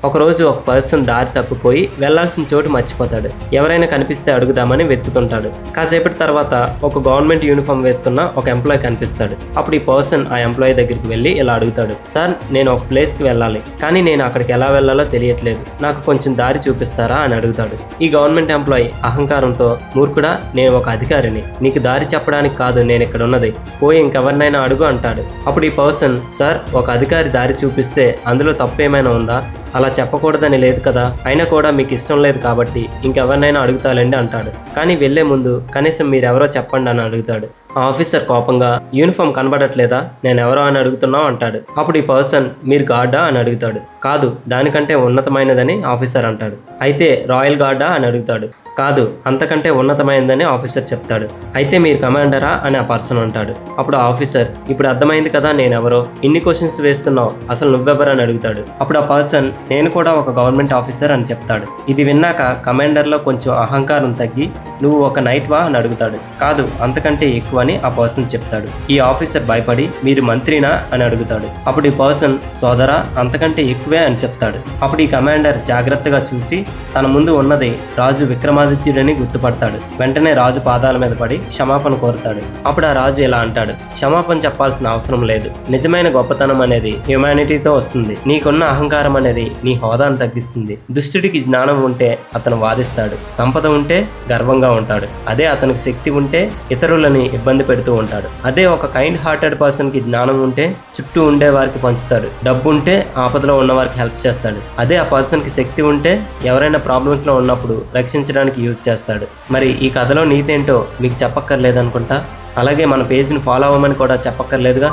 ఒకరోజు ఒక పర్సన్ దారి తప్పిపోయి వెళ్లాల్సిన చోటు మర్చిపోతాడు. ఎవరైనా కనిపిస్తే అడుగుదామని వెతుకుతుంటాడు. కాసేపటి తర్వాత ఒక గవర్నమెంట్ యూనిఫామ్ వేసుకున్న ఒక ఎంప్లాయ్ కనిపిస్తాడు. అప్పుడు ఈ పర్సన్ ఆ ఎంప్లాయీ దగ్గరికి వెళ్ళి ఇలా అడుగుతాడు, సార్ నేను ఒక ప్లేస్కి వెళ్ళాలి, కానీ నేను అక్కడికి ఎలా వెళ్ళాలో తెలియట్లేదు, నాకు కొంచెం దారి చూపిస్తారా అని అడుగుతాడు. ఈ గవర్నమెంట్ ఎంప్లాయీ అహంకారంతో, మూర్ఖుడా, నేను ఒక అధికారిని, నీకు దారి చెప్పడానికి కాదు నేను ఇక్కడ ఉన్నది, పోయి ఇంకెవరినైనా అడుగు అంటాడు. అప్పుడు ఈ పర్సన్, సార్ ఒక అధికారి దారి చూపిస్తే అందులో తప్పేమైనా ఉందా, అలా చెప్పకూడదని లేదు కదా, అయినా కూడా మీకు ఇష్టం లేదు కాబట్టి ఇంకెవరినైనా అడుగుతాలండి అంటాడు. కానీ వెళ్లే ముందు కనీసం మీరెవరో చెప్పండి అని అడుగుతాడు. ఆ ఆఫీసర్ కోపంగా, యూనిఫామ్ కనబడట్లేదా, నేను ఎవరో అని అడుగుతున్నావు అంటాడు. అప్పుడు ఈ పర్సన్, మీరు గార్డా అని అడుగుతాడు. కాదు, దానికంటే ఉన్నతమైనదని ఆఫీసర్ అంటాడు. అయితే రాయల్ గార్డా అని అడుగుతాడు. కాదు, అంతకంటే ఉన్నతమైనదని ఆఫీసర్ చెప్తాడు. అయితే మీరు కమాండరా అని ఆ పర్సన్ అంటాడు. అప్పుడు ఆఫీసర్, ఇప్పుడు అర్థమైంది కదా నేనెవరో, ఇన్ని క్వశ్చన్స్ వేస్తున్నావు, అసలు నువ్వెవరు అని అడుగుతాడు. అప్పుడు ఆ పర్సన్, నేను కూడా ఒక గవర్నమెంట్ ఆఫీసర్ అని చెప్తాడు. ఇది విన్నాక కమాండర్లో కొంచెం అహంకారం తగ్గి, నువ్వు ఒక నైట్ వా అని అడుగుతాడు. కాదు, అంతకంటే ఎక్కువ అని ఆ పర్సన్ చెప్తాడు. ఈ ఆఫీసర్ భయపడి, మీరు మంత్రినా అని అడుగుతాడు. అప్పుడు ఈ పర్సన్, సోదరా అంతకంటే ఎక్కువే అని చెప్తాడు. అప్పుడు ఈ కమాండర్ జాగ్రత్తగా చూసి తన ముందు ఉన్నది రాజు విక్రమాదిత్యుడని గుర్తుపడతాడు. వెంటనే రాజు పాదాల మీద పడి క్షమాపణ కోరుతాడు. అప్పుడు ఆ రాజు ఇలా అంటాడు, క్షమాపణ చెప్పాల్సిన అవసరం లేదు, నిజమైన గొప్పతనం అనేది హ్యుమానిటీతో వస్తుంది, నీకున్న అహంకారం అనేది నీ హోదాను తగ్గిస్తుంది. దుష్టుడికి జ్ఞానం ఉంటే అతను వాదిస్తాడు, సంపద ఉంటే గర్వంగా ఉంటాడు, అదే అతనికి శక్తి ఉంటే ఇతరులని ఇబ్బంది పెడుతూ ఉంటాడు. అదే ఒక కైండ్ హార్టెడ్ పర్సన్ కి జ్ఞానం ఉంటే చుట్టూ ఉండే వారికి పంచుతాడు, డబ్బు ఉంటే ఆపదలో ఉన్న వారికి హెల్ప్ చేస్తాడు, అదే ఆ పర్సన్ కి శక్తి ఉంటే ఎవరైనా ప్రాబ్లమ్స్ లో ఉన్నప్పుడు రక్షించడానికి యూజ్ చేస్తాడు. మరి ఈ కథలో నీతి ఏంటో మీకు చెప్పక్కర్లేదనుకుంటా. అలాగే మన పేజ్ని ఫాలో అవ్వమని కూడా చెప్పక్కర్లేదుగా.